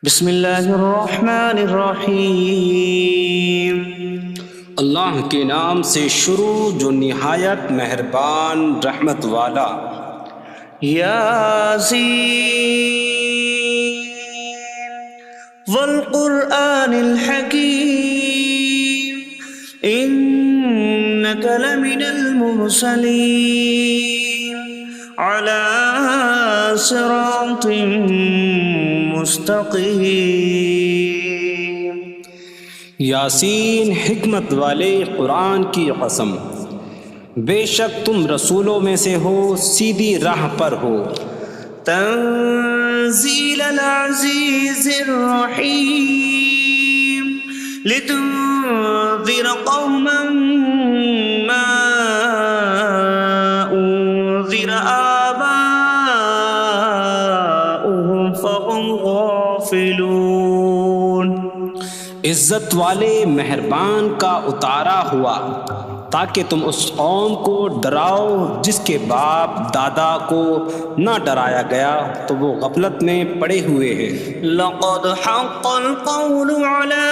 بسم اللہ الرحمن الرحیم۔ اللہ کے نام سے شروع جو نہایت مہربان رحمت والا۔ یاسین والقرآن الحکیم انک لمن المرسلین علی صراط مستقیم۔ یاسین حکمت والے قرآن کی قسم، بے شک تم رسولوں میں سے ہو، سیدھی راہ پر ہو۔ تنزیل العزیز الرحیم لتنذر قوما ما انذر آباؤهم فهم غافلون۔ عزت والے مہربان کا اتارا ہوا تاکہ تم اس قوم کو ڈراؤ جس کے باپ دادا کو نہ ڈرایا گیا تو وہ غفلت میں پڑے ہوئے ہیں۔ لقد حق القول على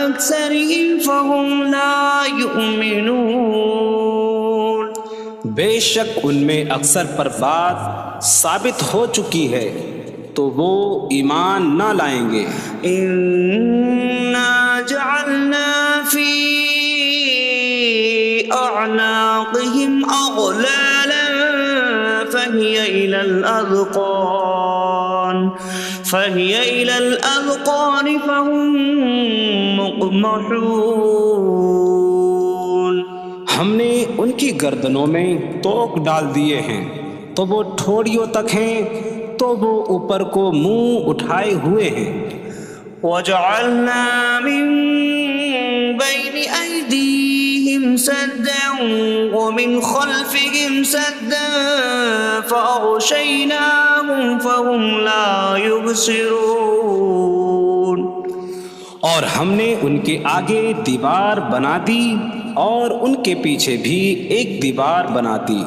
أكثرهم فهم لا يؤمنون۔ بے شک ان میں اکثر پر بات ثابت ہو چکی ہے تو وہ ایمان نہ لائیں گے۔ إنا جعلنا في أعناقهم أغلالا فهي إلى الأذقان فهم مقمحون۔ ہم نے ان کی گردنوں میں توق ڈال دیے ہیں تو وہ ٹھوڑیوں تک ہیں، تو وہ اوپر کو منہ اٹھائے ہوئے ہیں۔ وجعلنا من بين أيديهم سدا ومن خلفهم سدا فأغشيناهم فهم لا يبصرون۔ اور ہم نے ان کے آگے دیوار بنا دی اور ان کے پیچھے بھی ایک دیوار بنا دی،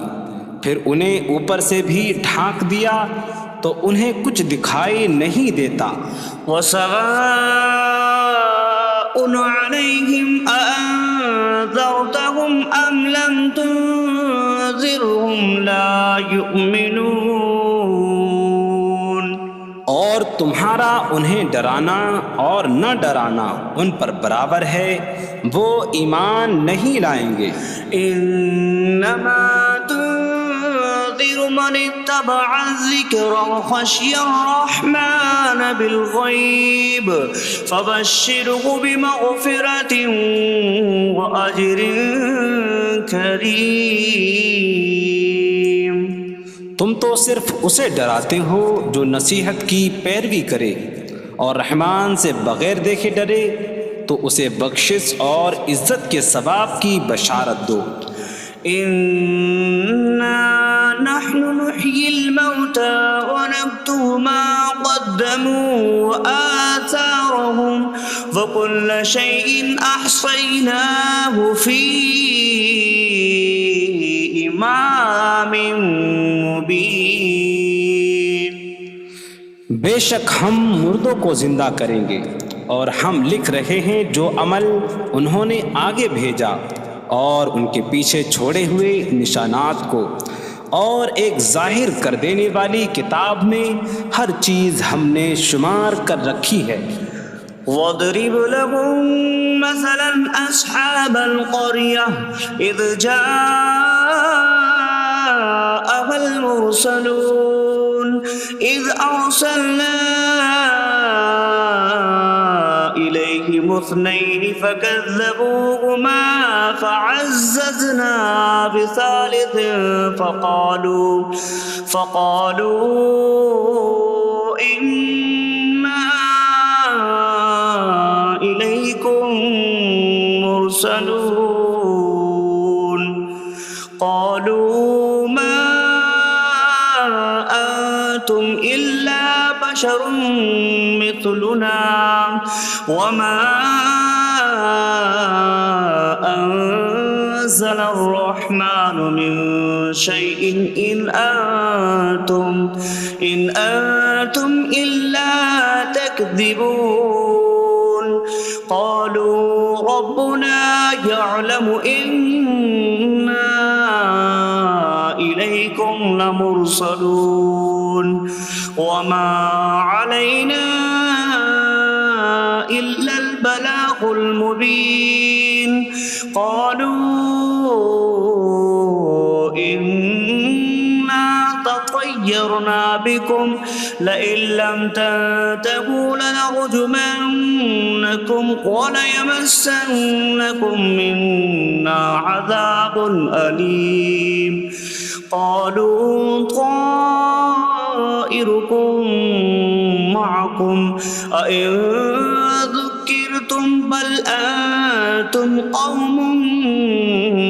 پھر انہیں اوپر سے بھی ڈھانک دیا تو انہیں کچھ دکھائی نہیں دیتا۔ وسواء عليهم أأنذرتهم أم لم تنذرهم لا يؤمنون۔ اور تمہارا انہیں ڈرانا اور نہ ڈرانا ان پر برابر ہے، وہ ایمان نہیں لائیں گے۔ انما تنذر من اتبع الذکر وخشی الرحمن بالغیب فبشره بمغفرة واجر کریم۔ تم تو صرف اسے ڈراتے ہو جو نصیحت کی پیروی کرے اور رحمان سے بغیر دیکھے ڈرے، تو اسے بخشش اور عزت کے ثواب کی بشارت دو۔ انا نحن نحيي الموتى ونكتب ما قدموا وآثارهم وكل شيء أحصيناه في إمام مبين۔ بے شک ہم مردوں کو زندہ کریں گے اور ہم لکھ رہے ہیں جو عمل انہوں نے آگے بھیجا اور ان کے پیچھے چھوڑے ہوئے نشانات کو، اور ایک ظاہر کر دینے والی کتاب میں ہر چیز ہم نے شمار کر رکھی ہے۔ وَاضْرِبْ لَهُم مَّثَلًا أَصْحَابَ الْقَرْيَةِ إِذْ جَاءَهَا الْمُرْسَلُونَ إِذْ أَرْسَلْنَا إِلَيْهِمُ اثْنَيْنِ فَكَذَّبُوهُمَا فَعَزَّزْنَا بِثَالِثٍ فَقَالُوا إِنَّا إِلَيْكُمْ مُرْسَلُونَ۔ قَالُوا مَا أَنتُمْ إِلَّا بَشَرٌ مِثْلُنَا وَمَا أَنتُمْ نزل الرحمن من شيء إن أنتم إلا تكذبون قالوا ربنا يعلم إنا إليكم لمرسلون وما علينا إلا البلاغ المبين قالوا إنا تطيرنا بكم لئن لم تنتهوا لنرجمنكم وليمسنكم منا عذاب أليم قالوا طائركم معكم أئن ذكرتم بل أنتم قوم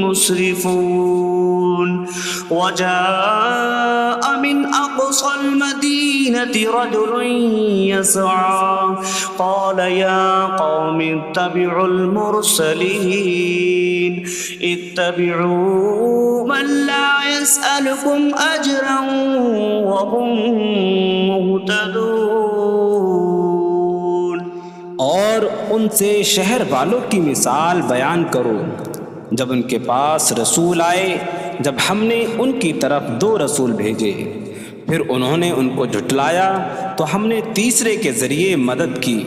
مسرفون وجاء من أقصى المدينة رجل يسعى قال يا قوم اتبعوا المرسلين اتبعوا من لا يسألكم أجرا وهم مهتدون اور ان سے شہر والوں کی مثال بیان کرو جب ان کے پاس رسول آئے جب ہم نے ان کی طرف 2 رسول بھیجے پھر انہوں نے ان کو جھٹلایا تو ہم نے تیسرے کے ذریعے مدد کی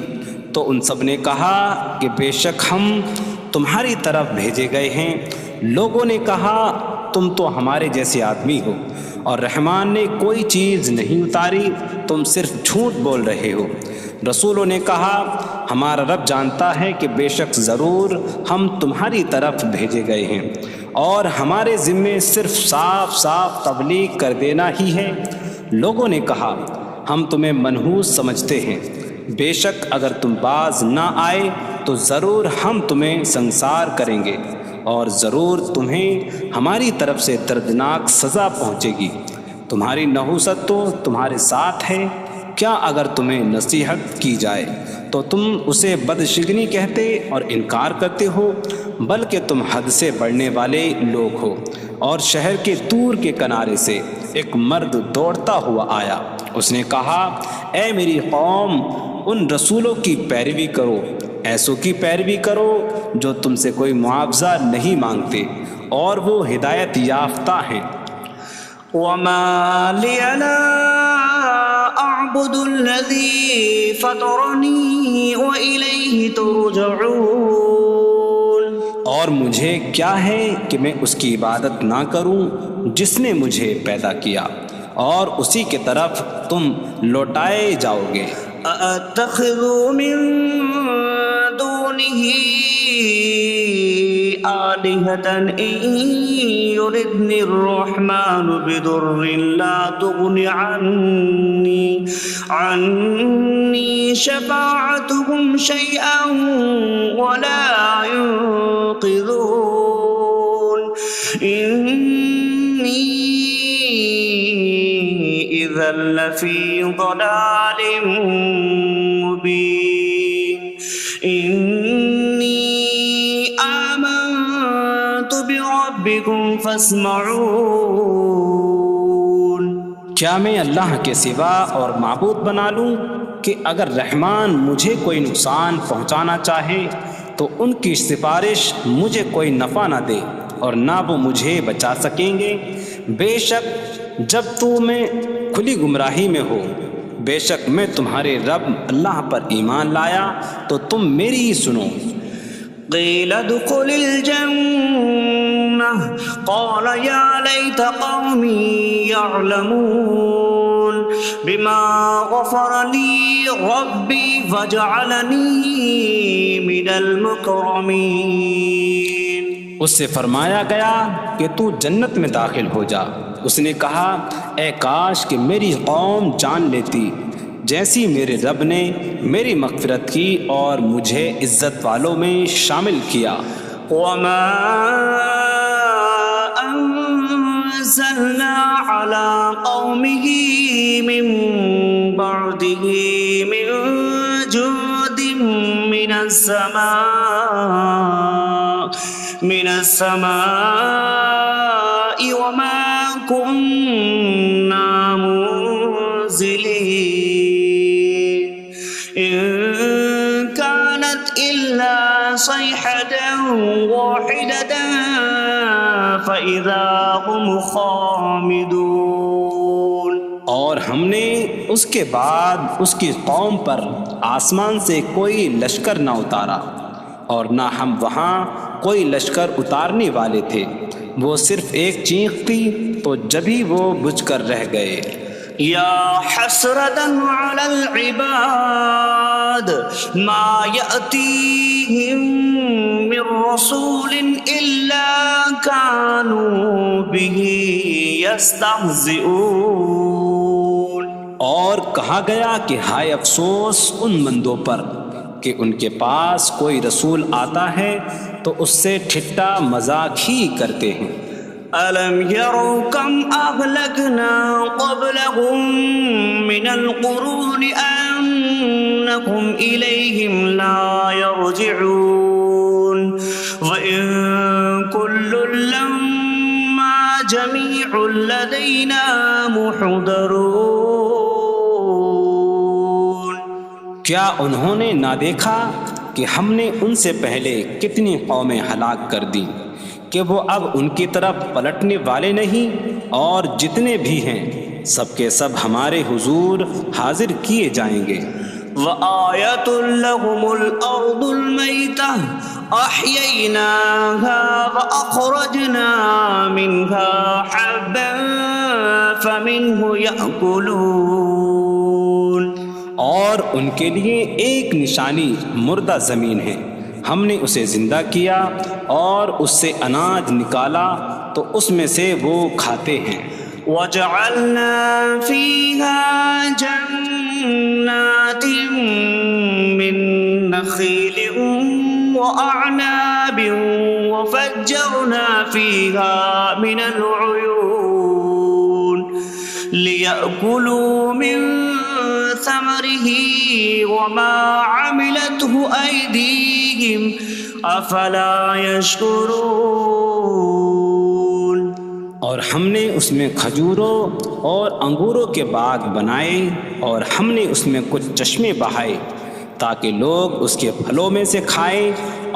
تو ان سب نے کہا کہ بے شک ہم تمہاری طرف بھیجے گئے ہیں لوگوں نے کہا تم تو ہمارے جیسے آدمی ہو اور رحمان نے کوئی چیز نہیں اتاری تم صرف جھوٹ بول رہے ہو رسولوں نے کہا ہمارا رب جانتا ہے کہ بے شک ضرور ہم تمہاری طرف بھیجے گئے ہیں اور ہمارے ذمے صرف صاف صاف تبلیغ کر دینا ہی ہے لوگوں نے کہا ہم تمہیں منحوس سمجھتے ہیں بے شک اگر تم باز نہ آئے تو ضرور ہم تمہیں سنسار کریں گے اور ضرور تمہیں ہماری طرف سے دردناک سزا پہنچے گی تمہاری نحوست تو تمہارے ساتھ ہے کیا اگر تمہیں نصیحت کی جائے تو تم اسے بدشگنی کہتے اور انکار کرتے ہو بلکہ تم حد سے بڑھنے والے لوگ ہو اور شہر کے دور کے کنارے سے ایک مرد دوڑتا ہوا آیا اس نے کہا اے میری قوم ان رسولوں کی پیروی کرو ایسوں کی پیروی کرو جو تم سے کوئی معاوضہ نہیں مانگتے اور وہ ہدایت یافتہ ہیں وما لي لا أعبد الذي فطرني وإليه ترجعون اور مجھے کیا ہے کہ میں اس کی عبادت نہ کروں جس نے مجھے پیدا کیا اور اسی کی طرف تم لوٹائے جاؤ گے أأتخذ من دونه آلهة إن يردني الرحمن بضر لا تغن عني شفاعتهم شيئا ولا ينقذون إني إذا لفي ضلال مبين إني آمنت بربكم فاسمعون کیا میں اللہ کے سوا اور معبود بنا لوں کہ اگر رحمان مجھے کوئی نقصان پہنچانا چاہے تو ان کی سفارش مجھے کوئی نفع نہ دے اور نہ وہ مجھے بچا سکیں گے بے شک جب میں کھلی گمراہی میں ہو بے شک میں تمہارے رب اللہ پر ایمان لایا تو تم میری ہی سنو قيل ادخل الجنة قال يا ليت قومي يعلمون بما غفر لي ربي فجعلني من المكرمين اس سے فرمایا گیا کہ تو جنت میں داخل ہو جا اس نے کہا اے کاش کہ میری قوم جان لیتی جیسی میرے رب نے میری مغفرت کی اور مجھے عزت والوں میں شامل کیا وما أنزلنا على قومه من بعده من جود من السماء من السماء وما كنا منزلين إن كانت إلا صيحة واحدة فإذا هم خامدون. اور ہم نے اس کے بعد اس کی قوم پر آسمان سے کوئی لشکر نہ اتارا اور نہ ہم وہاں کوئی لشکر اتارنے والے تھے. وہ صرف ایک چیخ تھی تو جبھی وہ بجھ کر رہ گئے. یا حسرة على العباد ما يأتيهم من رسول إلا كانوا به يستهزئون. اور کہا گیا کہ ہائے افسوس ان بندوں پر کہ ان کے پاس کوئی رسول آتا ہے تو اس سے ٹھٹا مذاق ہی کرتے ہیں. ألم يروا كم أهلكنا قبلهم من القرون أنكم إليهم لا يرجعون وإن كل لما جميع لدينا محضرون. کیا انہوں نے نہ دیکھا کہ ہم نے ان سے پہلے کتنی قومیں ہلاک کر دیں کہ وہ اب ان کی طرف پلٹنے والے نہیں، اور جتنے بھی ہیں سب کے سب ہمارے حضور حاضر کیے جائیں گے. وآیۃ لہم الارض المیتہ احییناہا واخرجنا منہا حبا فمنہ یأکلون. اور ان کے لیے ایک نشانی مردہ زمین ہے، ہم نے اسے زندہ کیا اور اس سے اناج نکالا تو اس میں سے وہ کھاتے ہیں. وَجَعَلْنَا فِيهَا جَنَّاتٍ مِّن نَخِيلٍ وَأَعْنَابٍ وَفَجَّرْنَا فِيهَا مِنَ الْعُيُونِ لِيَأْكُلُوا مِن ثَمَرِهِ وَمَا عَمِلَتْهُ أَيْدِيهِمْ أَفَلَا يَشْكُرُونَ. اور ہم نے اس میں کھجوروں اور انگوروں کے باغ بنائے اور ہم نے اس میں کچھ چشمے بہائے تاکہ لوگ اس کے پھلوں میں سے کھائیں،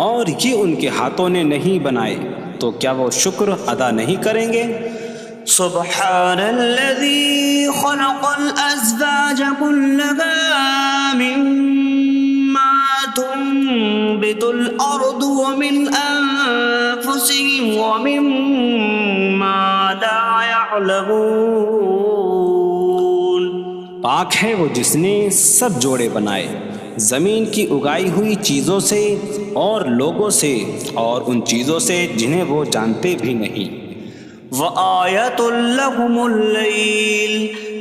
اور یہ ان کے ہاتھوں نے نہیں بنائے تو کیا وہ شکر ادا نہیں کریں گے؟ سبحان الذي خلق الأزواج كلها مما تنبت الأرض ومن أنفسهم ومما لا يعلمون. پاک ہے وہ جس نے سب جوڑے بنائے زمین کی اگائی ہوئی چیزوں سے اور لوگوں سے اور ان چیزوں سے جنہیں وہ جانتے بھی نہیں. وآیۃ لہم اللیل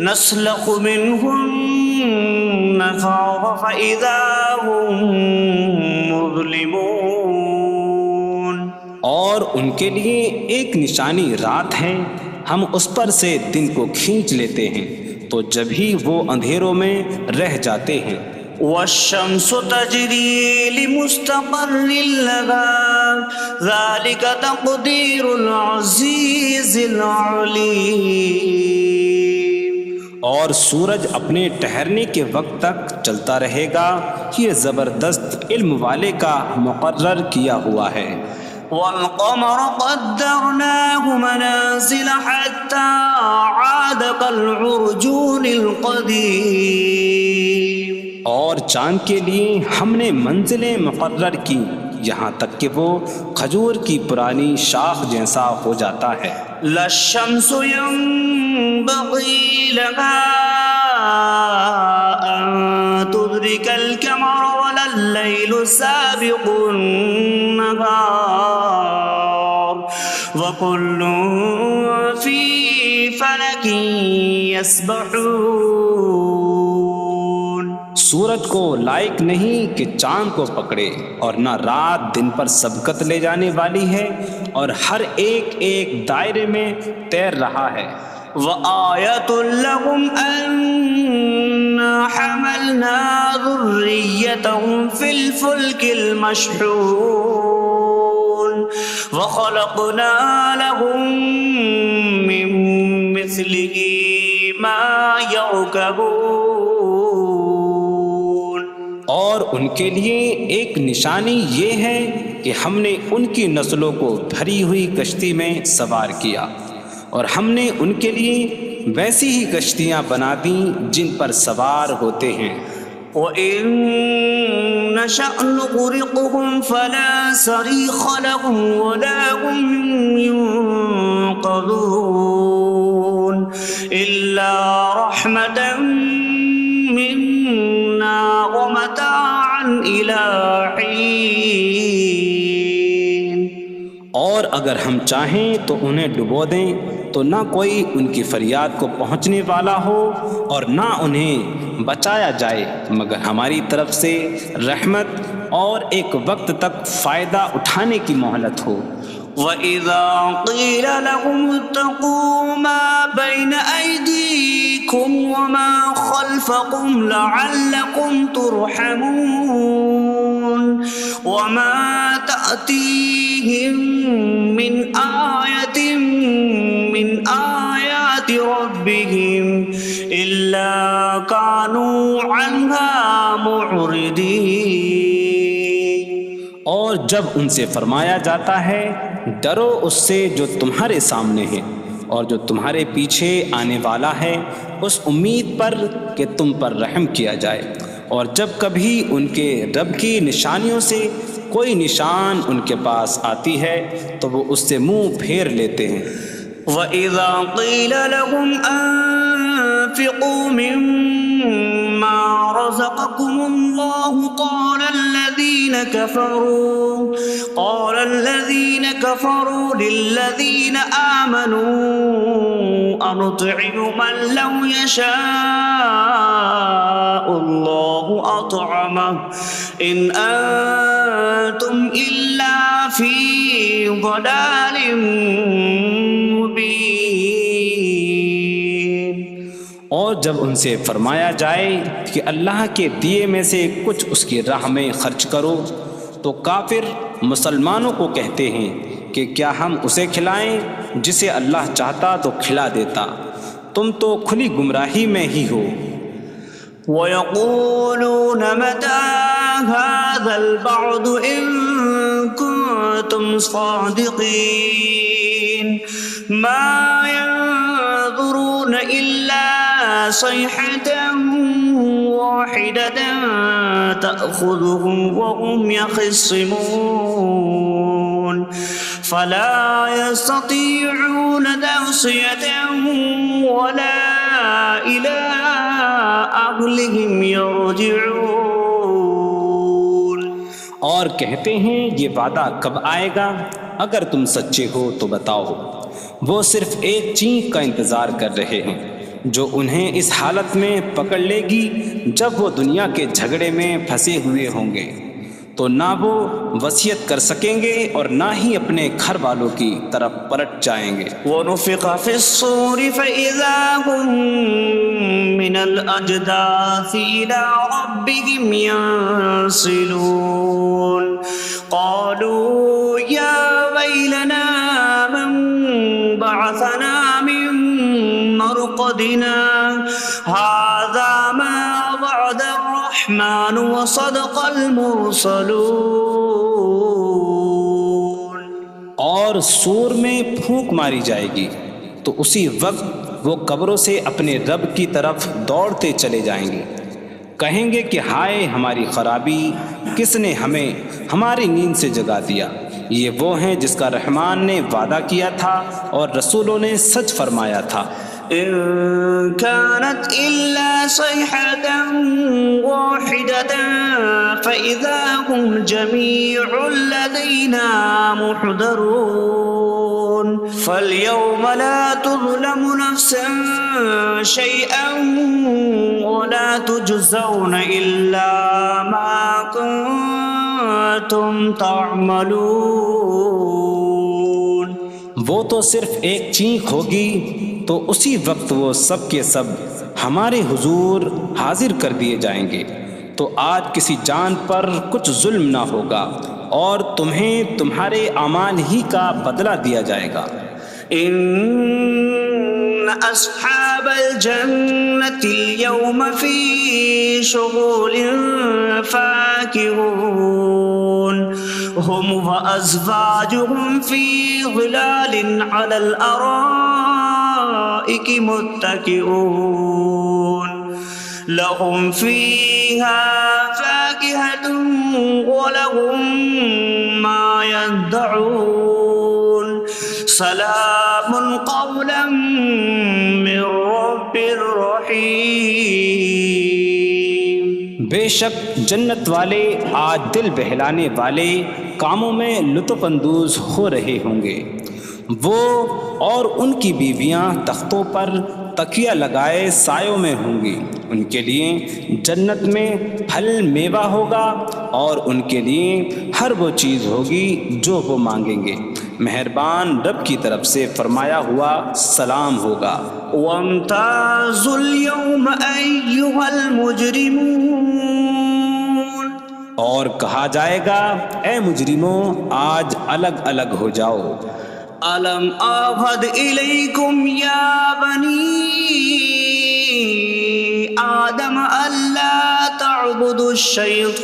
نسلخ منہ النہار فإذا هم مظلمون. اور ان کے لیے ایک نشانی رات ہے، ہم اس پر سے دن کو کھینچ لیتے ہیں تو جبھی وہ اندھیروں میں رہ جاتے ہیں. والشمس تجری لمستقر لها ذلك تقدیر العزیز العلیم. اور سورج اپنے ٹھہرنے کے وقت تک چلتا رہے گا، یہ زبردست علم والے کا مقرر کیا ہوا ہے. والقمر قدرناه منازل حتى عاد كالعرجون القديم. اور چاند کے لیے ہم نے منزلیں مقرر کی یہاں تک کہ وہ کھجور کی پرانی شاخ جیسا ہو جاتا ہے. لا الشمس ينبغي لها أن تدرك القمر ولا الليل سابق النهار وكل في فلك يسبحون. سورج کو لائق نہیں کہ چاند کو پکڑے، اور نہ رات دن پر سبقت لے جانے والی ہے، اور ہر ایک ایک دائرے میں تیر رہا ہے. وآیۃ لہم انا حملنا ذریتہم فی الفلک المشحون. وخلقنا لهم من مثله ما يركبون. اور ان کے لیے ایک نشانی یہ ہے کہ ہم نے ان کی نسلوں کو بھری ہوئی کشتی میں سوار کیا، اور ہم نے ان کے لیے ویسی ہی کشتیاں بنا دیں جن پر سوار ہوتے ہیں. وَإِن نَّشَأْ نُغْرِقْهُمْ فَلَا صَرِيخَ لَهُمْ وَلَا هُمْ يُنقَذُونَ إِلَّا رَحْمَةً مِّنَّا وَمَتَاعًا إِلَىٰ حِينٍ. اور اگر ہم چاہیں تو انہیں ڈبو دیں تو نہ کوئی ان کی فریاد کو پہنچنے والا ہو اور نہ انہیں بچایا جائے مگر ہماری طرف سے رحمت اور ایک وقت تک فائدہ اٹھانے کی مہلت ہو. وَإِذَا قِيلَ لَهُمُ اتَّقُوا مَا بَيْنَ أَيْدِيكُمْ وَمَا خَلْفَكُمْ لَعَلَّكُمْ تُرْحَمُونَ وَمَا تَأْتِيهِم مِّنْ آيَةٍ مِّنْ آيَاتِ رَبِّهِمْ إِلَّا كَانُوا عَنْهَا مُعْرِضِينَ. اور جب ان سے فرمایا جاتا ہے ڈرو اس سے جو تمہارے سامنے ہے اور جو تمہارے پیچھے آنے والا ہے، اس امید پر کہ تم پر رحم کیا جائے، اور جب کبھی ان کے رب کی نشانیوں سے کوئی نشان ان کے پاس آتی ہے تو وہ اس سے منہ پھیر لیتے ہیں. وَإِذَا قِيلَ لَهُمْ أَنفِقُوا مِمَّا رَزَقَكُمُ اللَّهُ قَالَ الَّذِينَ كَفَرُوا لِلَّذِينَ آمَنُوا أَنُطْعِمُ مَن لَّوْ يَشَاءُ اللَّهُ أَطْعَمَهُ إِنْ أَنتُمْ إِلَّا فِي ضَلَالٍ مبین. اور جب ان سے فرمایا جائے کہ اللہ کے دیے میں سے کچھ اس کی راہ میں خرچ کرو تو کافر مسلمانوں کو کہتے ہیں کہ کیا ہم اسے کھلائیں جسے اللہ چاہتا تو کھلا دیتا، تم تو کھلی گمراہی میں ہی ہو. وَيَقُولُونَ مَتَىٰ هَٰذَا الْوَعْدُ إِن كُنتُمْ صَادِقِينَ مَا يَنظُرُونَ إِلَّا صَيْحَةً وَاحِدَةً تَأْخُذُهُمْ وَهُمْ يَخِصِّمُونَ فَلَا يَسْتَطِيعُونَ تَوْصِيَةً وَلَا إِلَىٰ أَهْلِهِمْ يَرْجِعُونَ. اور کہتے ہیں یہ وعدہ کب آئے گا؟ اگر تم سچے ہو تو بتاؤ. وہ صرف ایک چینک کا انتظار کر رہے ہیں جو انہیں اس حالت میں پکڑ لے گی جب وہ دنیا کے جھگڑے میں پھنسے ہوئے ہوں گے، تو نہ وہ وصیت کر سکیں گے اور نہ ہی اپنے گھر والوں کی طرف پلٹ جائیں گے. وَنُفِخَ فِي الصُّورِ فَإِذَا هُم مِّنَ الْأَجْدَاثِ إِلَىٰ رَبِّهِمْ يَنسِلُونَ قَالُوا يَا وَيْلَنَا مَن بَعَثَنَا مِن مَّرْقَدِنَا هَٰذَا مَا وَعَدَ الرَّحْمَٰنُ وَصَدَقَ الْمُرْسَلُونَ. اور سور میں پھونک ماری جائے گی تو اسی وقت وہ قبروں سے اپنے رب کی طرف دوڑتے چلے جائیں گے، کہیں گے کہ ہائے ہماری خرابی، کس نے ہمیں ہماری نیند سے جگا دیا. یہ وہ ہیں جس کا رحمان نے وعدہ کیا تھا اور رسولوں نے سچ فرمایا تھا. إن كانت إلا صيحة واحدة فإذا هم جميع لدينا محضرون. فاليوم لا تظلم نفس شيئا ولا تجزون إلا ما كنتم تعملون. وہ تو صرف ایک چینک ہوگی تو اسی وقت وہ سب کے سب ہمارے حضور حاضر کر دیے جائیں گے، تو آج کسی جان پر کچھ ظلم نہ ہوگا اور تمہیں تمہارے اعمال ہی کا بدلہ دیا جائے گا۔ إن أصحاب الجنة اليوم في شغل فاكهون هم وأزواجهم في ظلال على الأرائك متكئون لهم فيها فاكهة ولهم ما يدعون سلام قولا من رب رحیم۔ بے شک جنت والے آج دل بہلانے والے کاموں میں لطف اندوز ہو رہے ہوں گے۔ وہ اور ان کی بیویاں تختوں پر تکیہ لگائے سایوں میں ہوں گی۔ ان کے لیے جنت میں پھل میوہ ہوگا اور ان کے لیے ہر وہ چیز ہوگی جو وہ مانگیں گے۔ مہربان رب کی طرف سے فرمایا ہوا سلام ہوگا۔ وامتازوا اليوم أيها المجرمون، اور کہا جائے گا اے مجرموں آج الگ الگ ہو جاؤ۔ ألم أعهد إليكم يا بني آدم ألا تعبدوا الشيطان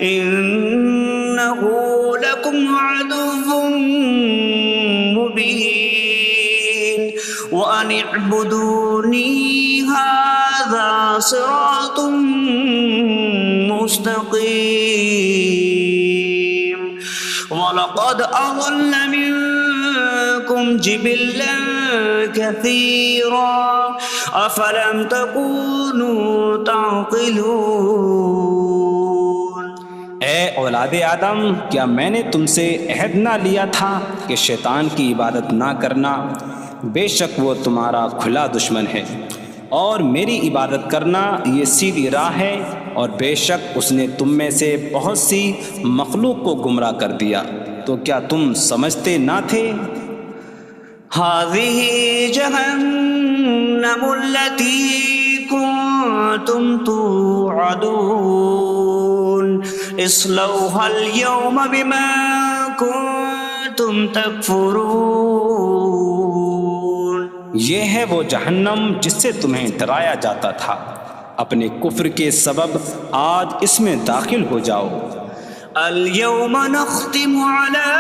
إنه لكم عدو مبين وأن اعبدوني هذا صراط مستقيم وَلَقَدْ أَضَلَّ مِنكُمْ جِبِلًّا كَثِيرًا أَفَلَمْ تَكُونُوا تَعْقِلُونَ۔ اے اولاد آدم، کیا میں نے تم سے عہد نہ لیا تھا کہ شیطان کی عبادت نہ کرنا؟ بے شک وہ تمہارا کھلا دشمن ہے، اور میری عبادت کرنا یہ سیدھی راہ ہے، اور بے شک اس نے تم میں سے بہت سی مخلوق کو گمراہ کر دیا، تو کیا تم سمجھتے نہ تھے؟ هذه جهنم التي كنتم توعدون اصلوها اليوم بما كنتم تكفرون۔ یہ ہے وہ جہنم جس سے تمہیں ڈرایا جاتا تھا، اپنے کفر کے سبب آج اس میں داخل ہو جاؤ۔ اليوم نختم على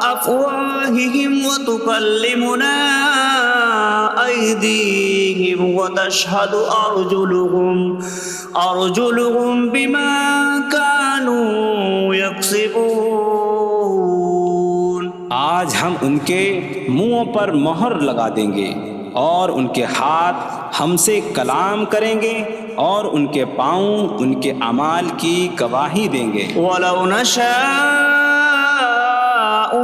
أفواههم وتكلمنا أيديهم وتشهد أرجلهم بما كانوا يكسبون۔ آج ہم ان کے منہوں پر مہر لگا دیں گے، اور ان کے ہاتھ ہم سے کلام کریں گے، اور ان کے پاؤں ان کے اعمال کی گواہی دیں گے۔ وَلَوْ نَشَاءُ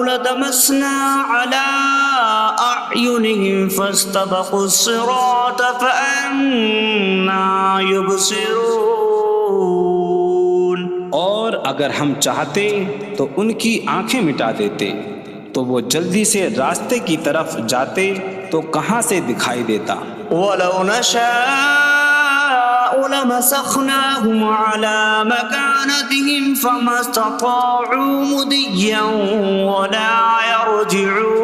لَطَمَسْنَا عَلَىٰ أَعْيُنِهِمْ فَاسْتَبَقُوا الصِّرَاطَ فَأَنَّىٰ يُبْصِرُونَ۔ اور اگر ہم چاہتے تو ان کی آنکھیں مٹا دیتے، تو وہ جلدی سے راستے کی طرف جاتے تو کہاں سے دکھائی دیتا۔ وَلَوْ نَشَاءُ لَمَسَخْنَاهُمْ عَلَىٰ مَكَانَتِهِمْ فَمَا اسْتَطَاعُوا مُضِيًّا وَلَا يَرْجِعُونَ۔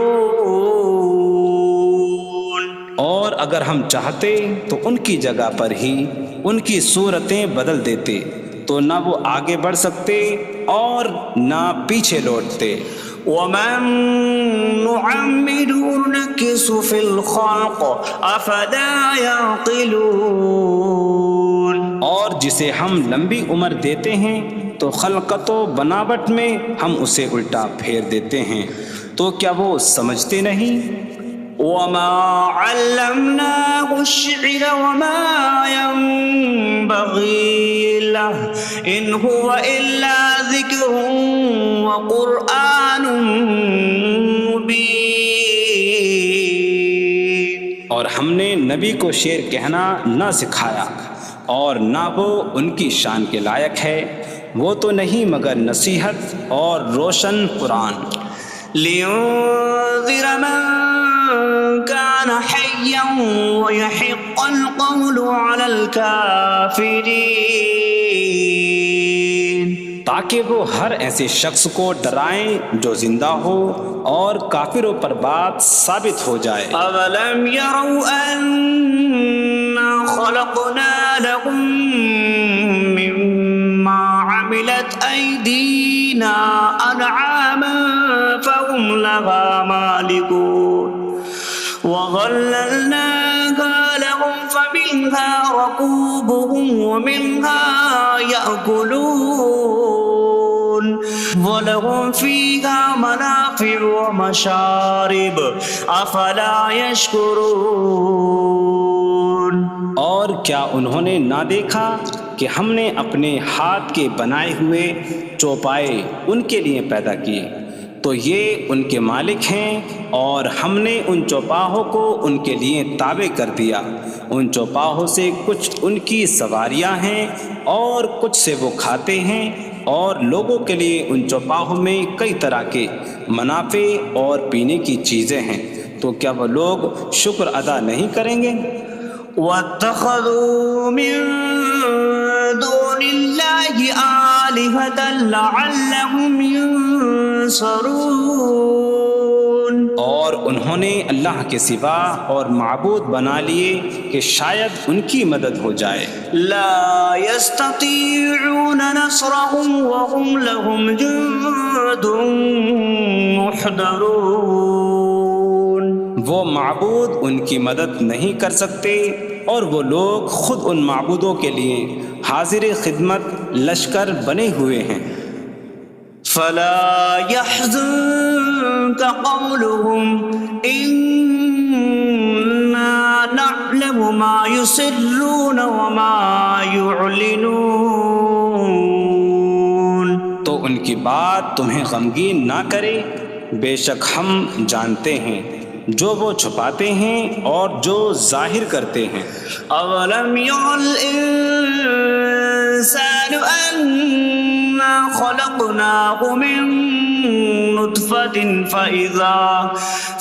اور اگر ہم چاہتے تو ان کی جگہ پر ہی ان کی صورتیں بدل دیتے، تو نہ وہ آگے بڑھ سکتے اور نہ پیچھے لوٹتے۔ وَمَن نُّعَمِّرْهُ نُنَكِّسْهُ فِي الْخَلْقِ أَفَلَا يَعْقِلُونَ۔ اور جسے ہم لمبی عمر دیتے ہیں تو خلقت و بناوٹ میں ہم اسے الٹا پھیر دیتے ہیں، تو کیا وہ سمجھتے نہیں؟ وَمَا عَلَّمْنَاهُ الشِّعْرَ وَمَا يَنبَغِي لَهُ إِنْ هُوَ إِلَّا ذِكْرٌ وَقُرْآنٌ مُّبِينٌ۔ اور ہم نے نبی کو شعر کہنا نہ سکھایا، اور نہ وہ ان کی شان کے لائق ہے، وہ تو نہیں مگر نصیحت اور روشن قرآن۔ لِيُنذِرَ مَن كَانَ حَيًّا حيا ويحق القول على الكافرين تاکہ وہ ہر ایسے شخص کو ڈرائیں جو زندہ ہو اور کافروں پر بات ثابت ہو جائے۔ أولم يروا أنا خلقنا لهم مما عملت أيدينا أنعاما فهم لها مالكون وظللناها لهم فمنها ركوبهم ومنها يأكلون وَلَهُمْ فِيهَا مَنَافِعُ وَمَشَارِبُ أَفَلَا يَشْكُرُونَ۔ اور کیا انہوں نے نہ دیکھا کہ ہم نے اپنے ہاتھ کے بنائے ہوئے چوپائے ان کے لیے پیدا کیے، تو یہ ان کے مالک ہیں، اور ہم نے ان چوپاہوں کو ان کے لیے تابع کر دیا۔ ان چوپاہوں سے کچھ ان کی سواریاں ہیں اور کچھ سے وہ کھاتے ہیں، اور لوگوں کے لیے ان چوپاہوں میں کئی طرح کے منافع اور پینے کی چیزیں ہیں، تو کیا وہ لوگ شکر ادا نہیں کریں گے؟ وَاتَّخَذُوا مِن دُونِ اللَّهِ آلِهَةً لَعَلَّهُمْ يُنصَرُونَ۔ اور انہوں نے اللہ کے سوا اور معبود بنا لیے کہ شاید ان کی مدد ہو جائے۔ لا يستطيعون نصرهم وهم لهم جند محضرون۔ وہ معبود ان کی مدد نہیں کر سکتے، اور وہ لوگ خود ان معبودوں کے لیے حاضر خدمت لشکر بنے ہوئے ہیں۔ فلا يحزنك قولهم إنا نعلم ما يسرون وما يعلنون۔ تو ان کی بات تمہیں غمگین نہ کرے، بے شک ہم جانتے ہیں جو وہ چھپاتے ہیں اور جو ظاہر کرتے ہیں۔ اولم ير الانسان انا خلقناه من نطفة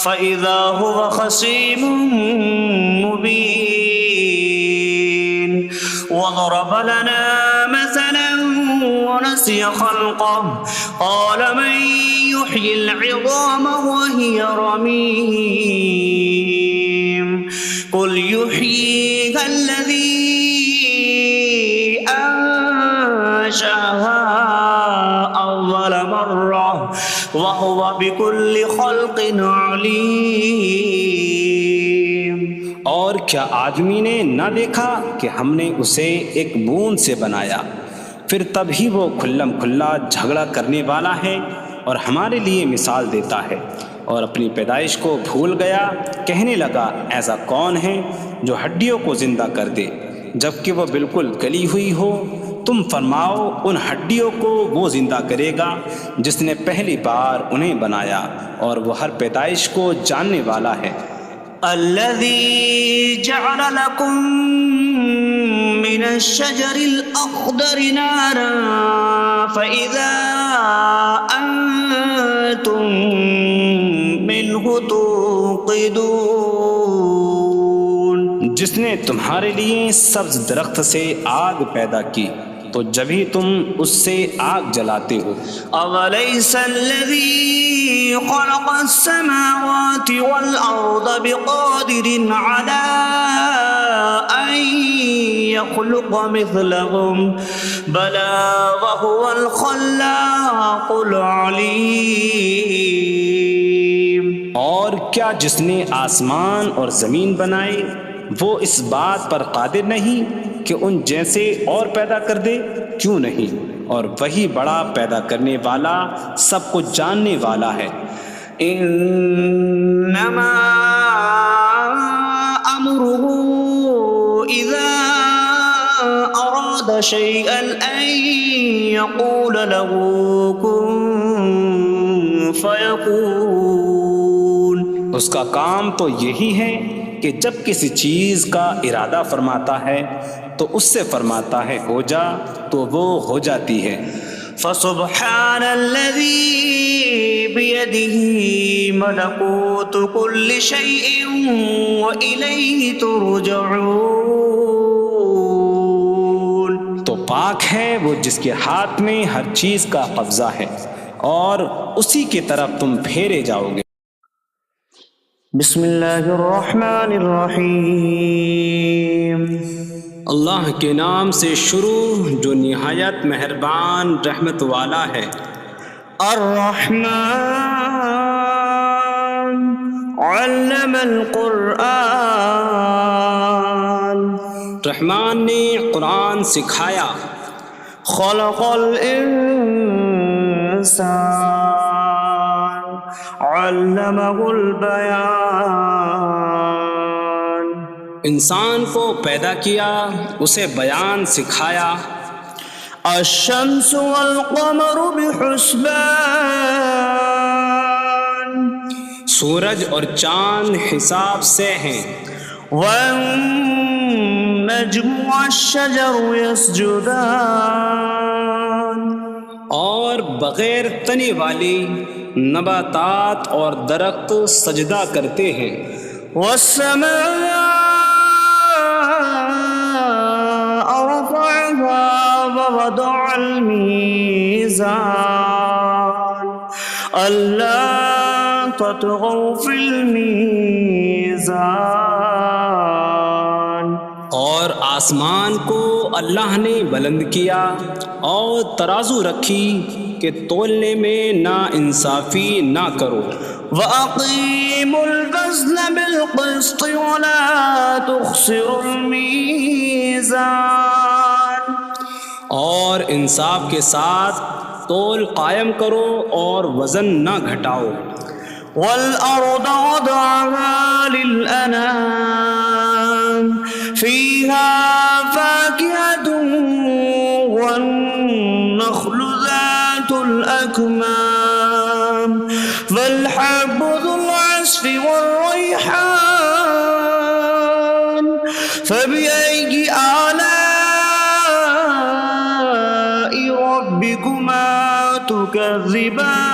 فإذا هو خصيم مبين وضرب لنا مثلا ونسي خلقه قال من يحيي العظام وهي رميم قل يحييها الذي أنشأها أول مرة وهو بكل خلق عليم۔ اور کیا آدمی نے نہ دیکھا کہ ہم نے اسے ایک بوند سے بنایا، پھر تب ہی وہ کھلم کھلا جھگڑا کرنے والا ہے اور ہمارے لیے مثال دیتا ہے، اور اپنی پیدائش کو بھول گیا، کہنے لگا ایسا کون ہے جو ہڈیوں کو زندہ کر دے جبکہ وہ بالکل گلی ہوئی ہو؟ تم فرماؤ ان ہڈیوں کو وہ زندہ کرے گا جس نے پہلی بار انہیں بنایا، اور وہ ہر پیدائش کو جاننے والا ہے۔ الذي جعل لكم من الشجر الأخضر نارا فإذا أنتم منه توقدون۔ جس نے تمہارے لیے سبز درخت سے آگ پیدا کی تو جب ہی تم اس سے آگ جلاتے ہو۔ أَوَلَيْسَ الَّذِي خَلَقَ السَّمَاوَاتِ وَالْأَرْضَ بِقَادِرٍ عَلَىٰ أَن يَخْلُقَ مِثْلَهُم بَلَىٰ وَهُوَ الْخَلَّاقُ الْعَلِيمُ۔ اور کیا جس نے آسمان اور زمین بنائے وہ اس بات پر قادر نہیں کہ ان جیسے اور پیدا کر دے؟ کیوں نہیں، اور وہی بڑا پیدا کرنے والا سب کچھ جاننے والا ہے۔ انما امره اذا اراد شيئا ان يقول له كن فيكون۔ اس کا کام تو یہی ہے کہ جب کسی چیز کا ارادہ فرماتا ہے تو اس سے فرماتا ہے ہو جا، تو وہ ہو جاتی ہے۔ فسبحان الذي بيده ملكوت كل شيء وإليه ترجعون. تو پاک ہے وہ جس کے ہاتھ میں ہر چیز کا قبضہ ہے اور اسی کی طرف تم پھیرے جاؤ گے. بسم اللہ الرحمن الرحیم. اللہ کے نام سے شروع جو نہایت مہربان رحمت والا ہے. الرحمن علم القرآن. رحمان نے قرآن سکھایا. خلق الانسان علمہ البیان. انسان کو پیدا کیا اسے بیان سکھایا. الشمس والقمر بحسبان. سورج اور چاند حساب سے ہیں. والنجم والشجر يسجدان. اور بغیر تنے والی نباتات اور درخت سجدہ کرتے ہیں. والسماء رفعها ووضع الميزان ألا تطغوا في الميزان. اور آسمان کو اللہ نے بلند کیا اور ترازو رکھی کہ تولنے میں نا انصافی نہ کرو. وَأَقِيمُوا الْوَزْنَ بِالْقِسْطِ وَلَا تُخْسِرُوا الْمِيزَانَ. اور انصاف کے ساتھ تول قائم کرو اور وزن نہ گھٹاؤ. وَالْأَرْضَ وَضَعَهَا لِلْأَنَامِ فِيهَا فَاكِهَةٌ وَالنَّخْلُ ذَاتُ الْأَكْمَامِ وَالْحَبُّ ذُو الْعَصْفِ وَالرَّيْحَانُ فَبِأَيِّ آلَاءِ رَبِّكُمَا تُكَذِّبَانِ.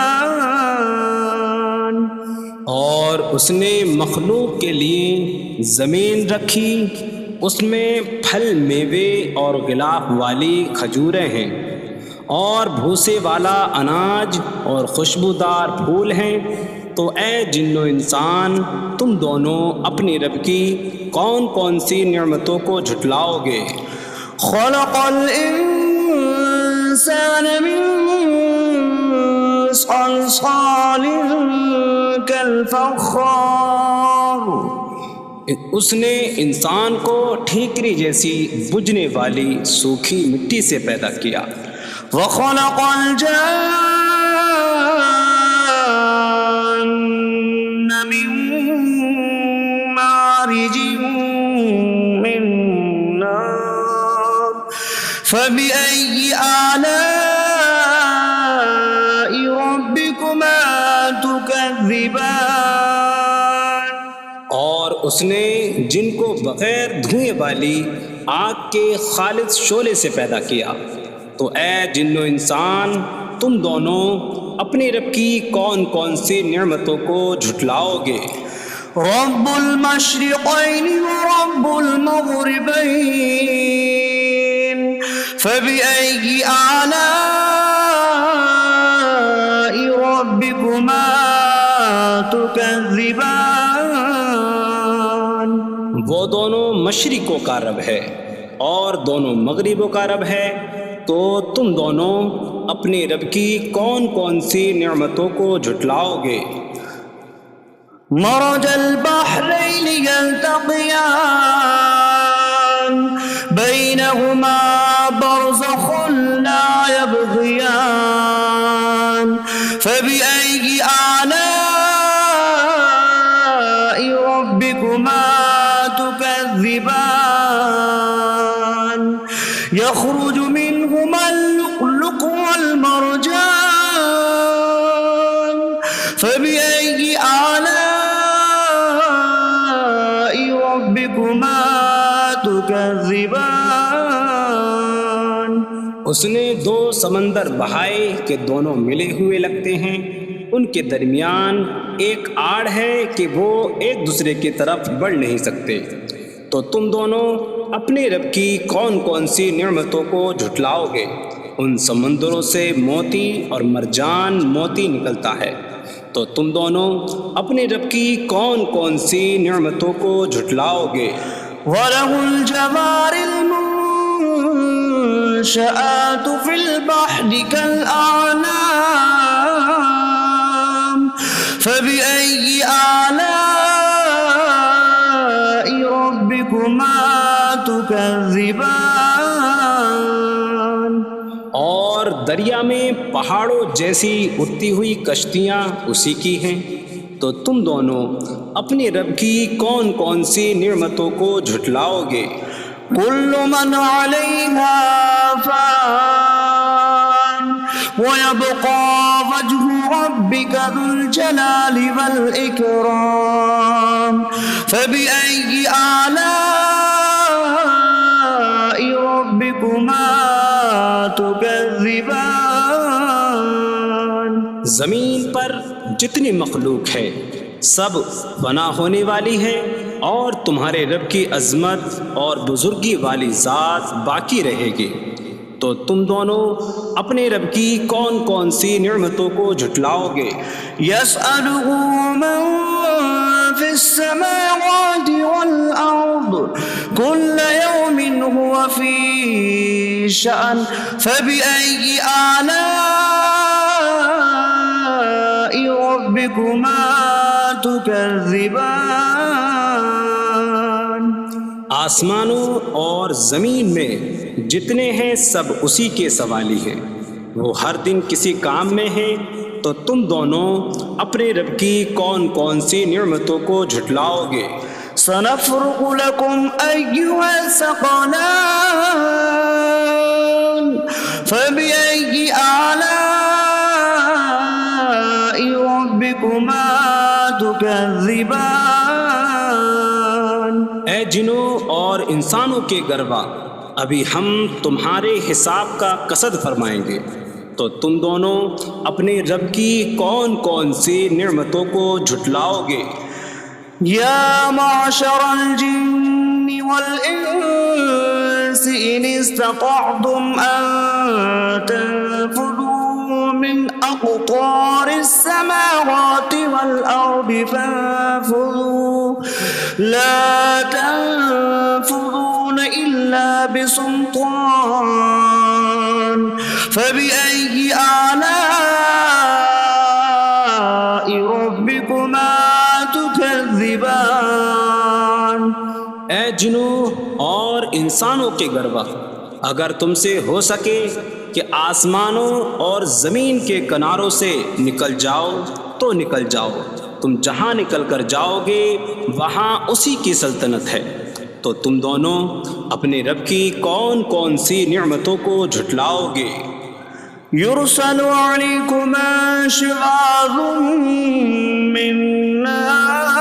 اور اس نے مخلوق کے لیے زمین رکھی، اس میں پھل میوے اور غلاف والی کھجوریں ہیں اور بھوسے والا اناج اور خوشبودار پھول ہیں. تو اے جن و انسان تم دونوں اپنی رب کی کون کون سی نعمتوں کو جھٹلاؤ گے. خلق الانسان من صلصال کالفخار. اس نے انسان کو ٹھیکری جیسی بجھنے والی سوکھی مٹی سے پیدا کیا. وخلق الجان من مارج من نار فبأي آلاء ربكما تكذبان. اور اس نے جن کو بغیر دھوئیں والی آگ کے خالص شعلے سے پیدا کیا. تو اے جن و انسان تم دونوں اپنے رب کی کون کون سی نعمتوں کو جھٹلاؤ گے. رب المشرقین ورب المغربین فبأي آلاء ربكما تكذبان. وہ دونوں مشرقوں کا رب ہے اور دونوں مغربوں کا رب ہے. تو تم دونوں اپنے رب کی کون کون سی نعمتوں کو جھٹلاؤ گے. مرج البحرین یلتقیان بینہما برزخ لا یبغیان فبأي آلاء ربكما تكذبان. يخرج منهما اللؤلؤ والمرجان فبأي آلاء ربكما تكذبان. اس نے دو سمندر بہائے کہ دونوں ملے ہوئے لگتے ہیں، ان کے درمیان ایک آڑ ہے کہ وہ ایک دوسرے کی طرف بڑھ نہیں سکتے، تو تم دونوں اپنے رب کی کون کون سی نعمتوں کو جھٹلاؤ گے؟ ان سمندروں سے موتی اور مرجان موتی نکلتا ہے، تو تم دونوں اپنے رب کی کون کون سی نعمتوں کو جھٹلاؤ گے؟ وَلَهُ الْجَوَارِ الْمُنشَآتُ فِي الْبَحْرِ كَالْأَعْلَامِ فَبِأَيِّ آلَاءِ رَبِّكُمَا تُكَذِّبَانِ۔ اور دریا میں پہاڑوں جیسی اڑتی ہوئی کشتیاں اسی کی ہیں، تو تم دونوں اپنے رب کی کون کون سی نعمتوں کو جھٹلاؤ گے؟ كل من عليها فان ويبقى وجه ربك ذو الجلال والإكرام فبأي آلاء ربكما تكذبان۔ زمین پر جتنی مخلوق ہے سب فنا ہونے والی ہے، اور تمہارے رب کی عظمت اور بزرگی والی ذات باقی رہے گی، تو تم دونوں اپنے رب کی کون کون سی نعمتوں کو جھٹلاؤ گے؟ يسأله من في السماوات والأرض كل يوم هو في شأن فبأي آلاء ربكما تكذبان۔ آسمانوں اور زمین میں جتنے ہیں سب اسی کے سوالی ہیں، وہ ہر دن کسی کام میں ہیں، تو تم دونوں اپنے رب کی کون کون سی نعمتوں کو جھٹلاؤ گے؟ سنفرغ لكم أيها الثقلان فبأي آلاء ربكما تكذبان۔ اے جنوں اور انسانوں کے گروہ، ابھی ہم تمہارے حساب کا قصد فرمائیں گے، تو تم دونوں اپنے رب کی کون کون سی نعمتوں کو جھٹلاؤ گے؟ یا معشر الجن والانس ان استطعتم ان تنفذوا من اقطار السماوات والارض فانفذوا لا تنفذون الا بسلطان فبأي آلاء ربكما تكذبان۔ اے جنوں اور انسانوں کے گروہ، اگر تم سے ہو سکے کہ آسمانوں اور زمین کے کناروں سے نکل جاؤ تو نکل جاؤ، تم جہاں نکل کر جاؤ گے وہاں اسی کی سلطنت ہے، تو تم دونوں اپنے رب کی کون کون سی نعمتوں کو جھٹلاؤ گے؟ يرسل عليكما شواظ من نار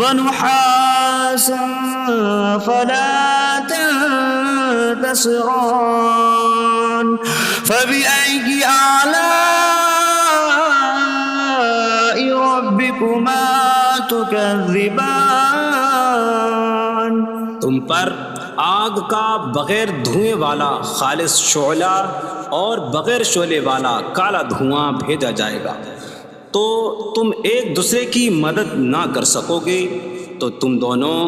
ونحاسا فلا تنتصران فبأي آلاء ربكما تكذبان۔ تم پر آگ کا بغیر دھوئیں والا خالص شعلہ اور بغیر شعلے والا کالا دھواں بھیجا جائے گا، تو تم ایک دوسرے کی مدد نہ کر سکو گے، تو تم دونوں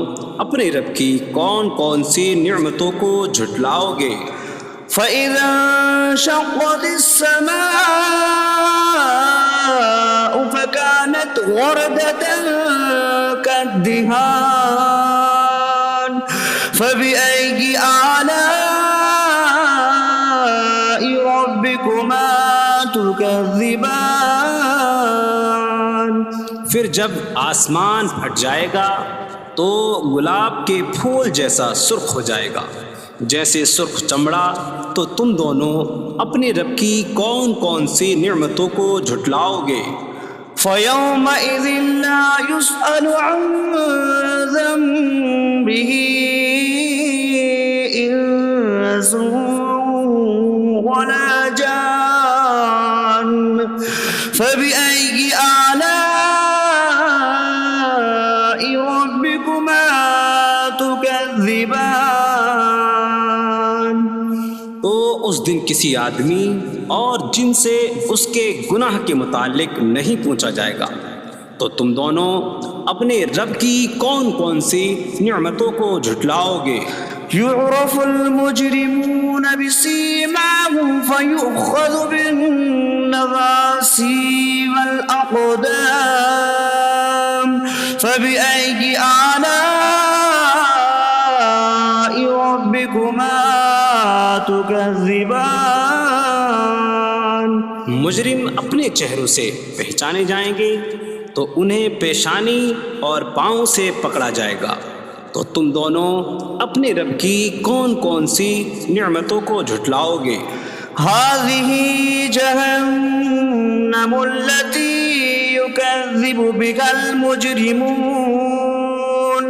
اپنے رب کی کون کون سی نعمتوں کو جھٹلاؤ گے؟ فَإِذَا انشَقَّتِ السَّمَاءُ فَكَانَتْ وَرْدَةً كَالدِّهَانِ فَبِأَيِّ آلَاءِ رَبِّكُمَا تُكَذِّبَانِ۔ پھر جب آسمان پھٹ جائے گا تو گلاب کے پھول جیسا سرخ ہو جائے گا، جیسے سرخ چمڑا، تو تم دونوں اپنے رب کی کون کون سی نعمتوں کو جھٹلاؤ گے؟ فَيَوْمَئِذٍ لَا يُسْأَلُ عَنْ ذَنبِهِ إِنسٌ فبأي آلاء ربكما تكذبان؟ تو اس دن کسی آدمی اور جن سے اس کے گناہ کے متعلق نہیں پوچھا جائے گا، تو تم دونوں اپنے رب کی کون کون سی نعمتوں کو جھٹلاؤ گے؟ يعرف المجرمون بسيماهم فيؤخذ بالنواصي والأقدام فبأي آلاء ربكما تكذبان؟ مجرم اپنے چہروں سے پہچانے جائیں گے تو انہیں پیشانی اور پاؤں سے پکڑا جائے گا۔ تو تم دونوں اپنے رب کی کون کون سی نعمتوں کو جھٹلاؤ گے؟ هذه جهنم التي يكذب بها المجرمون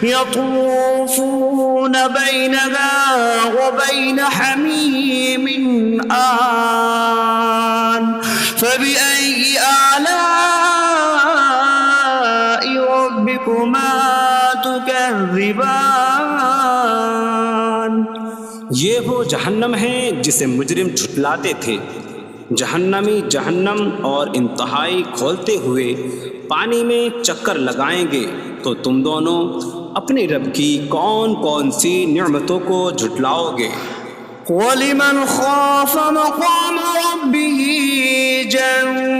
يطوفون بينها وبين حميم آن فبأي آلاء ربكما تكذبان؟ یہ وہ جہنم ہے جسے مجرم جھٹلاتے تھے۔ جہنمی جہنم اور انتہائی کھولتے ہوئے پانی میں چکر لگائیں گے، تو تم دونوں اپنے رب کی کون کون سی نعمتوں کو جھٹلاؤ گے؟ وَلِمَنْ خَافَ مَقَامَ رَبِّهِ جَنَّتَانِ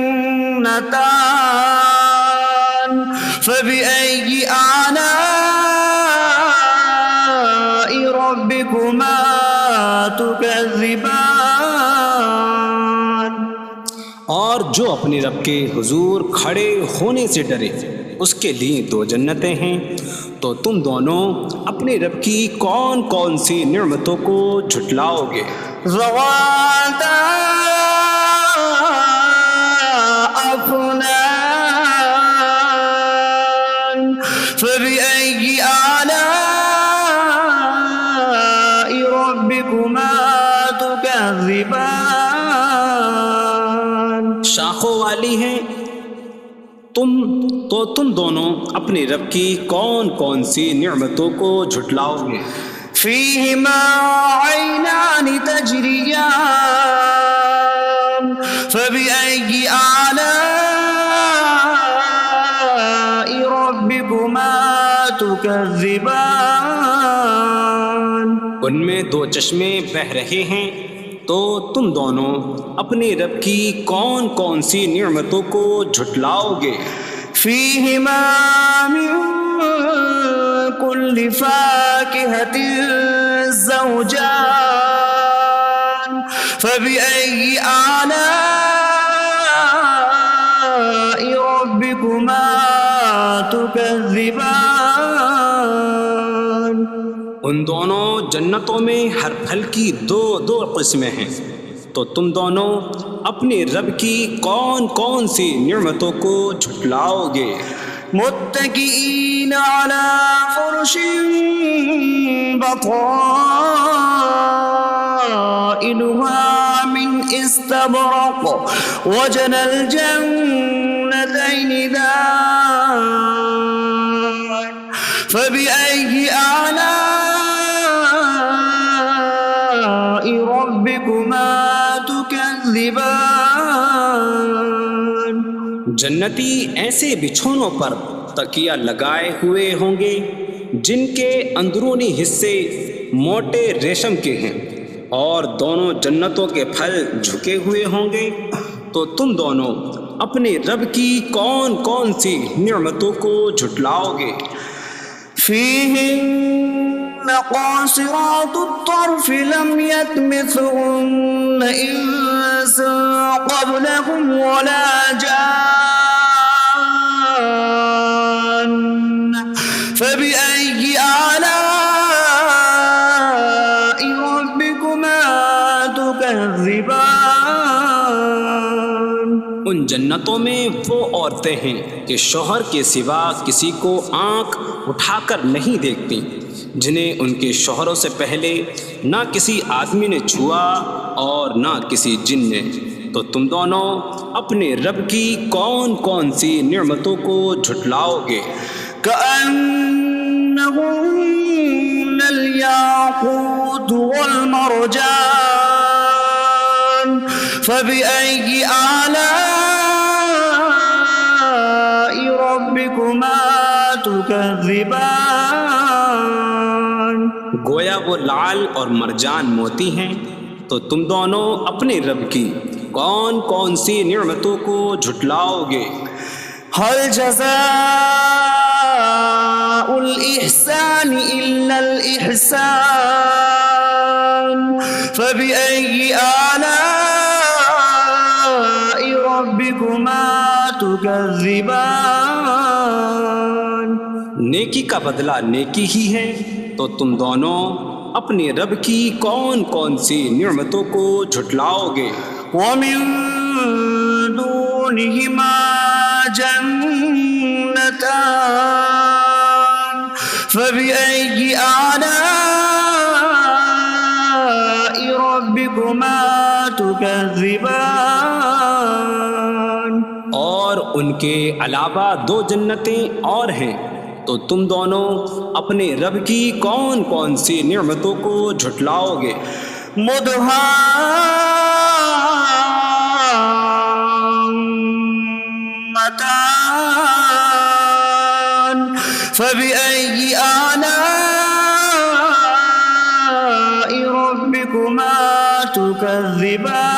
فَبِأَيِّ آلَاءِ رَبِّكُمَا تُكَذِّبَانِ؟ اور جو اپنے رب کے حضور کھڑے ہونے سے ڈرے، اس کے لیے دو جنتیں ہیں، تو تم دونوں اپنے رب کی کون کون سی نعمتوں کو جھٹلاؤ گے؟ ذواتا افنان فبأي آلاء ربكما تكذبان؟ شاخوں والی ہیں تم دونوں اپنے رب کی کون کون سی نعمتوں کو جھٹلاؤ گے؟ فيهما عينان تجريان فبأي آلاء ربكما تكذبان؟ ان میں دو چشمے بہہ رہے ہیں، تو تم دونوں اپنے رب کی کون کون سی نعمتوں کو جھٹلاؤ گے؟ فيهما من كل فاكهة زوجان فبأي آلاء ربكما تكذبان؟ ان دونوں جنتوں میں ہر پھل کی دو قسمیں ہیں، تو تم دونوں اپنے رب کی کون کون سی نعمتوں کو جھٹلاؤ گے؟ متكئين على فرش بطائنها من استبرق وجنى الجنتين دان فبأي آلاء ربكما تكذبان؟ جنتی ایسے بچھونوں پر تکیہ لگائے ہوئے ہوں گے جن کے اندرونی حصے موٹے ریشم کے ہیں، اور دونوں جنتوں کے پھل جھکے ہوئے ہوں گے، تو تم دونوں اپنے رب کی کون کون سی نعمتوں کو جھٹلاؤ گے؟ فيهن قاصرات الطرف لم يطمثهن إنس قبلهم ولا جان فبأي آلاء ربكما تكذبان؟ ان جنتوں میں وہ عورتیں ہیں کہ شوہر کے سوا کسی کو آنکھ اٹھا کر نہیں دیکھتی، جنہیں ان کے شوہروں سے پہلے نہ کسی آدمی نے چھوا اور نہ کسی جن نے، تو تم دونوں اپنے رب کی کون کون سی نعمتوں کو جھٹلاؤ گے؟ كأنهن الياقوت والمرجان فبأي آلاء ربكما تكذبان؟ گویا وہ لعل اور مرجان موتی ہیں، تو تم دونوں اپنے رب کی کون کون سی نعمتوں کو جھٹلاؤ گے؟ هل جزاء الإحسان إلا الإحسان فبأي آلاء ربكما تكذبان؟ نیکی کا بدلہ نیکی ہی ہے، تو تم دونوں اپنے رب کی کون کون سی نعمتوں کو جھٹلاؤ گے؟ ومن دونهما جنتان فبأي آلاء ربكما تكذبان؟ اور ان کے علاوہ دو جنتیں اور ہیں، تو تم دونوں اپنے رب کی کون کون سی نعمتوں کو جھٹلاؤ گے؟ مدهامتان فبأي آلاء ربكما تكذبان؟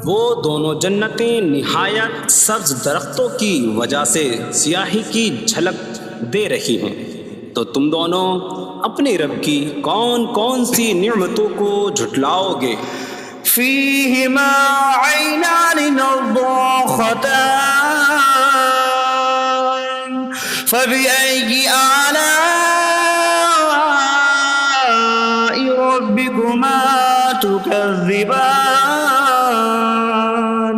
وہ دونوں جنتیں نہایت سبز درختوں کی وجہ سے سیاہی کی جھلک دے رہی ہیں، تو تم دونوں اپنے رب کی کون کون سی نعمتوں کو جھٹلاؤ گے؟ فيهما عينان نضاختان فبأي آلاء ربكما تكذبان؟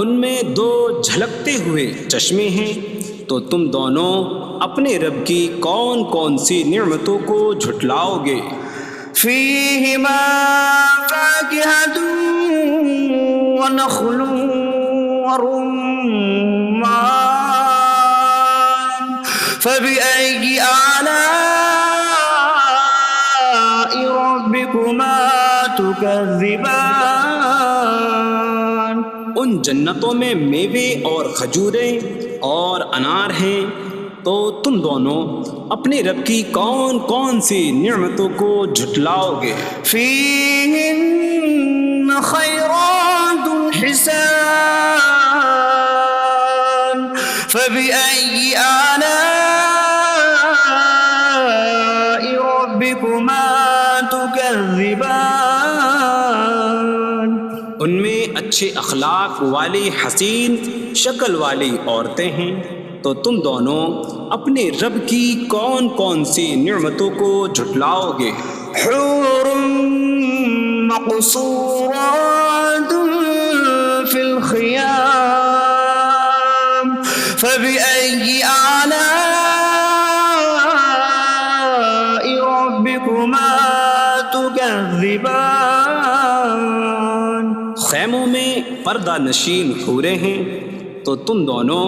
ان میں دو جھلکتے ہوئے چشمے ہیں، تو تم دونوں اپنے رب کی کون کون سی نعمتوں کو جھٹلاؤ گے؟ فيهما فاكهة ونخل ورمان فبأي آلاء ربكما تكذبان؟ ان جنتوں میں میوے اور کھجوریں اور انار ہیں، تو تم دونوں اپنے رب کی کون کون سی نعمتوں کو جھٹلاؤ گے؟ فيهن خيرات حسان فبأي آلاء ربكما تكذبان؟ ان میں اچھے اخلاق والی حسین شکل والی عورتیں ہیں، تو تم دونوں اپنے رب کی کون کون سی نعمتوں کو جھٹلاؤ گے؟ حور مقصورات في الخيام فبأي آلاء ربكما تكذبان؟ خیموں میں پردہ نشین حوریں ہیں، تو تم دونوں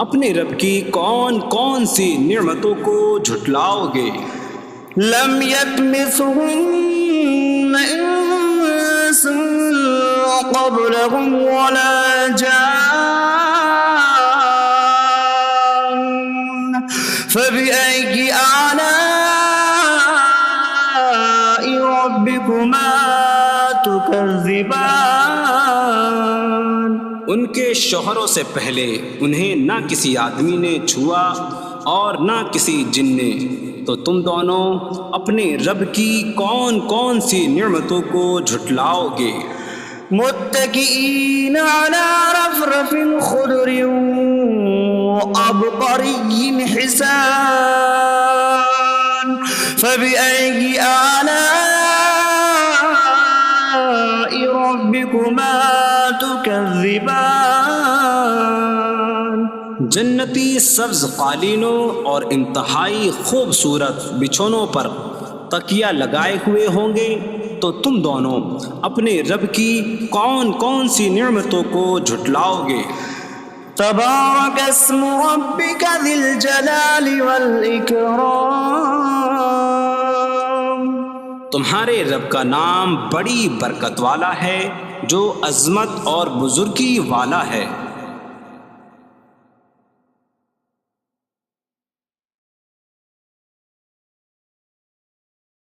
اپنے رب کی کون کون سی نعمتوں کو جھٹلاؤ گے؟ لم يطمثهن انس قبلهم ولا جان فبأي آلاء ربكما تكذبان؟ ان کے شوہروں سے پہلے انہیں نہ کسی آدمی نے چھوا اور نہ کسی جن نے، تو تم دونوں اپنے رب کی کون کون سی نعمتوں کو جھٹلاؤ گے؟ متكئين على رفرف خضر وعبقري حسان فبأي آلاء ربكما تكذبان؟ جنتی سبز قالینوں اور انتہائی خوبصورت بچھونوں پر تکیہ لگائے ہوئے ہوں گے، تو تم دونوں اپنے رب کی کون کون سی نعمتوں کو جھٹلاؤ گے؟ تبارک اسم ربک ذی الجلال والاکرام، تمہارے رب کا نام بڑی برکت والا ہے جو عظمت اور بزرگی والا ہے۔